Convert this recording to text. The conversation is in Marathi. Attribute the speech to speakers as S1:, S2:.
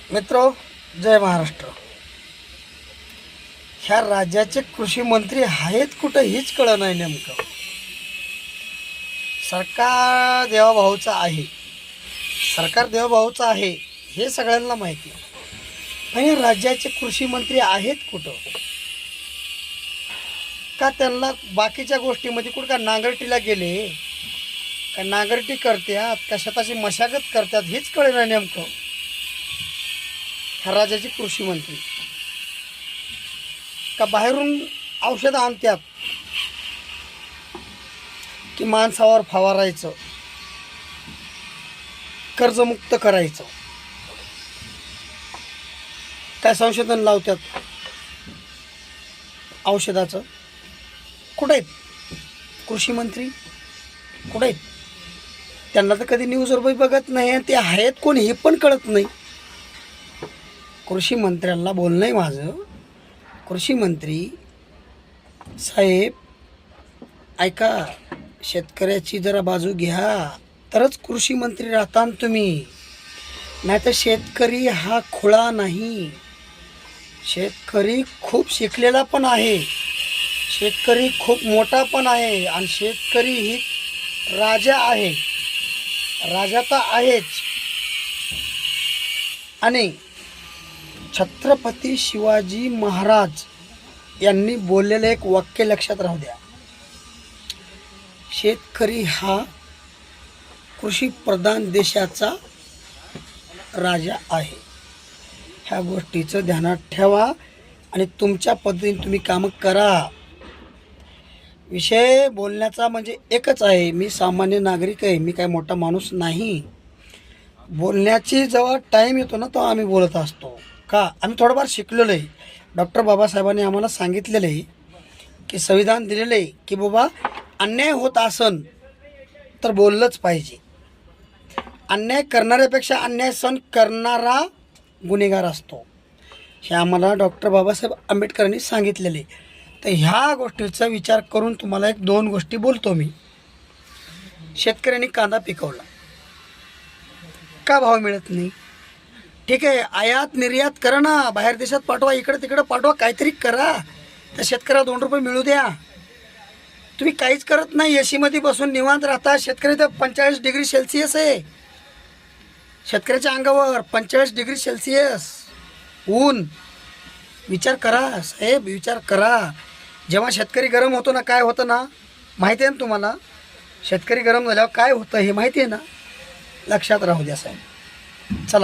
S1: मित्रो, जय महाराष्ट्र. ह्या राज्याचे कृषी मंत्री आहेत कुठं हेच कळलं नाही नेमकं. सरकार देवाभाऊचं आहे, सरकार देवाभाऊचं आहे हे सगळ्यांना माहिती आहे. पण या राज्याचे कृषी मंत्री आहेत कुठं? का त्यांना बाकीच्या गोष्टीमध्ये कुठं का नांगरटीला गेले, का नांगरटी करतात, का शेताची मशागत करतात हेच कळलं नाही नेमकं. ह्या राज्याचे कृषी मंत्री का बाहेरून औषधं आणतात की माणसावर फवारायचं, कर्जमुक्त करायचं, काय संशोधन लावतात औषधाचं? कुठे आहेत कृषी मंत्री? कुठे आहेत? त्यांना तर कधी न्यूजवर बघत नाही, ते आहेत कोण हे पण कळत नाही. कृषी मंत्र्यांना बोलणं आहे माझं, कृषी मंत्री साहेब ऐका, शेतकऱ्याची जरा बाजू घ्या तरच कृषी मंत्री राहता तुम्ही. नाही तर शेतकरी हा खुळा नाही, शेतकरी खूप शिकलेला पण आहे, शेतकरी खूप मोठा पण आहे, आणि शेतकरी ही राजा आहे, राजा तर आहेच. आणि छत्रपती शिवाजी महाराज यांनी बोललेलं एक वाक्य लक्षात राहू द्या, शेतकरी हा कृषी प्रधान देशाचा राजा आहे. ह्या गोष्टीचं ध्यानात ठेवा आणि तुमच्या पद्धतीने तुम्ही कामं करा. विषय बोलण्याचा म्हणजे एकच आहे, मी सामान्य नागरिक आहे, मी काय मोठा माणूस नाही. बोलण्याची जेव्हा टाईम येतो ना तेव्हा आम्ही बोलत असतो. का? आम्ही थोडंफार शिकलेलो आहे. डॉक्टर बाबासाहेबांनी आम्हाला सांगितलेलं आहे की संविधान दिलेलं आहे की बाबा अन्याय होत असन तर बोललंच पाहिजे. अन्याय करणाऱ्यापेक्षा अन्याय सहन करणारा गुन्हेगार असतो, हे आम्हाला डॉक्टर बाबासाहेब आंबेडकरांनी सांगितलेले. तर ह्या गोष्टीचा विचार करून तुम्हाला एक दोन गोष्टी बोलतो मी. शेतकऱ्यांनी कांदा पिकवला, का भाव मिळत नाही? ठीक आहे, आयात निर्यात करा ना, बाहेर देशात पाठवा, इकडं तिकडं पाठवा, काहीतरी करा, त्या शेतकऱ्याला 2 रुपये मिळू द्या. तुम्ही काहीच करत नाही, एसीमध्ये बसून निवांत राहता. शेतकरी तर 45 डिग्री सेल्सिअस आहे, शेतकऱ्याच्या अंगावर 45 डिग्री सेल्सिअस ऊन. विचार करा साहेब, विचार करा. जेव्हा शेतकरी गरम होतो ना, काय होतं ना माहिती आहे ना तुम्हाला? शेतकरी गरम झाल्यावर काय होतं हे माहिती आहे ना? लक्षात राहू द्या साहेब. चला.